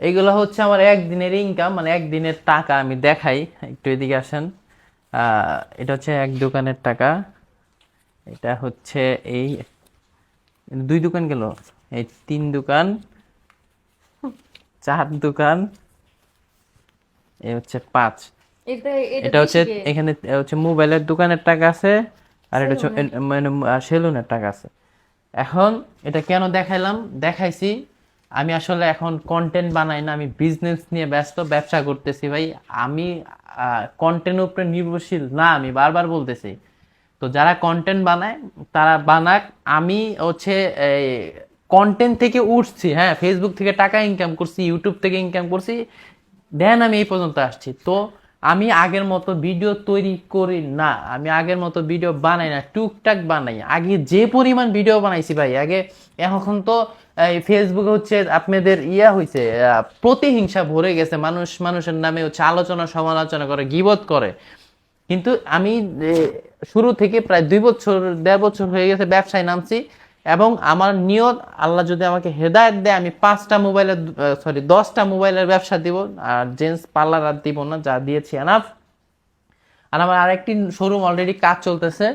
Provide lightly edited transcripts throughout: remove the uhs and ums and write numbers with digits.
এইগুলো হচ্ছে আমার একদিনের ইনকাম, মানে একদিনের টাকা। আমি দেখাই, একটু এদিকে আসেন। এটা হচ্ছে এক দোকানের টাকা। এটা হচ্ছে এই দুই দোকান গেল, এই তিন দোকান, চার দোকান, এই হচ্ছে পাঁচ। এটা এটা এটা হচ্ছে বেশি কে এখানে হচ্ছে মোবাইলের দোকানের টাকা আছে, আর এটা হচ্ছে সেলুনে? মানে সেলুনের টাকা আছে। এখন এটা কেন দেখাইলাম, দেখাইছি আমি আসলে এখন কন্টেন্ট বানাই না, আমি বিজনেস নিয়ে ব্যস্ত, ব্যবসা করতেছি ভাই। আমি কন্টেন্টের উপরে নির্ভরশীল না, আমি বারবার বলতেছি। তো যারা কন্টেন্ট বানায় তারা বানাক। আমি হচ্ছে কন্টেন্ট থেকে উঠছি, হ্যাঁ, ফেসবুক থেকে টাকা ইনকাম করছি, ইউটিউব থেকে ইনকাম করছি, দেন আমি এই পর্যন্ত আসছি। তো আমি আগের মতো ভিডিও তৈরি করি না, আমি আগের মতো ভিডিও বানাই না, টুকটাক বানাই। আগে যে পরিমাণ ভিডিও বানাইছি ভাই আগে, এখন তো এই ফেসবুকে হচ্ছে আপনাদের হয়েছে, প্রতিহিংসা ভরে গেছে, মানুষ মানুষের নামে হচ্ছে আলোচনা সমালোচনা করে, গীবত করে। কিন্তু আমি শুরু থেকে প্রায় 2 বছর 1.5 বছর হয়ে গেছে ব্যবসায় নামছি, এবং আমার নিয়ত, আল্লাহ যদি আমাকে হেদায়েত দেয়, আমি 5টা মোবাইলের, সরি 10টা মোবাইলের ব্যবসা দিব। আর জেন্টস পার্লার আর দিব না, যা দিয়েছি এনাফ। আর আমার আরেকটি শোরুম অলরেডি কাজ চলতেছে,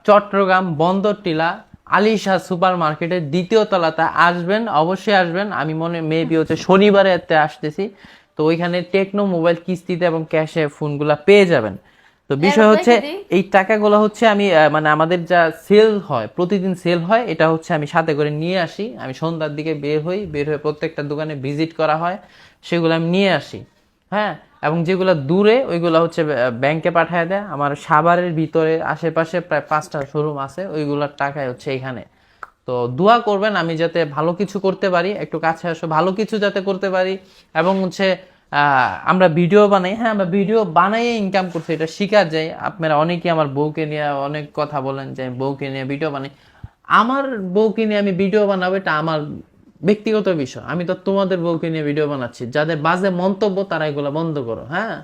চট্টগ্রাম বন্দর টিলা আলিশা সুপার মার্কেটের 2য় তলাতে। আসবেন, অবশ্যই আসবেন। আমি মেবি হচ্ছে শনিবারে এতে আসতেছি। তো ওইখানে টেকনো মোবাইল কিস্তিতে এবং ক্যাশে ফোনগুলা পেয়ে যাবেন। তো বিষয় অ্যাড্রেস হচ্ছে লিখে দিই। এই টাকাগুলো হচ্ছে আমি মানে আমাদের যা সেল হয়, প্রতিদিন সেল হয়, এটা হচ্ছে আমি সাথে করে নিয়ে আসি। আমি সন্ধ্যার দিকে বের হই, বের হয়ে প্রত্যেকটা দোকানে ভিজিট করা হয়, সেগুলো আমি নিয়ে আসি। হ্যাঁ, এবং যেগুলো দূরে ওইগুলো হচ্ছে ব্যাংকে পাঠায় দেয়। আমার সাভারের ভিতরে আশেপাশে প্রায় 5টা শোরুম আছে, ওইগুলোর টাকায় হচ্ছে এখানে। তো দোয়া করবেন আমি যাতে ভালো কিছু করতে পারি, একটু কাছে আসো, ভালো কিছু যাতে করতে পারি। এবং হচ্ছে আমরা ভিডিও বানাই, হ্যাঁ আমরা ভিডিও বানাইয়ে ইনকাম করছি, এটা শিখা যায়। আপনারা অনেকেই আমার বউকে নিয়ে অনেক কথা বলেন যে আমি বউকে নিয়ে ভিডিও বানাই। আমার বউকে নিয়ে আমি ভিডিও বানাবো, এটা আমার ব্যক্তিগত বিষয়। আমি তো তোমাদের বউকে নিয়ে ভিডিও বানাচ্ছি। যাদের বাজে মন্তব্য তারা এগুলো বন্ধ করো, হ্যাঁ।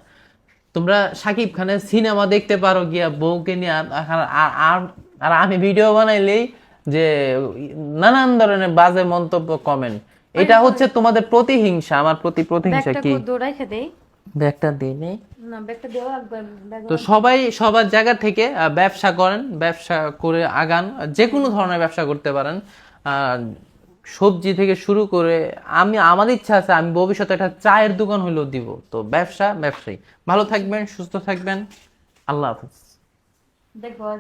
তোমরা সাকিব খানের সিনেমা দেখতে পারো গিয়া বউকে নিয়ে, আর আর- আর- আর আমি ভিডিও বানাইলেই যে নানান ধরনের বাজে মন্তব্য, কমেন্ট। এটা হচ্ছে তোমাদের প্রতিহিংসা, আমার প্রতি প্রতিহিংসা। ব্যাগটা কি দৌড়াই খেতে ব্যাগটা দিই? না, ব্যাগটা দেওয়া লাগবে। ব্যাগ তো সবাই সবার জায়গা থেকে ব্যবসা করেন, ব্যবসা করে আগান, যে কোনো ধরনের ব্যবসা করতে পারেন। আহ, সবজি থেকে শুরু করে, আমার ইচ্ছা আছে আমি ভবিষ্যতে একটা চায়ের দোকান হইলেও দিব। তো ব্যবসায়ী। ভালো থাকবেন, সুস্থ থাকবেন। আল্লাহ হাফিজ। দেখো।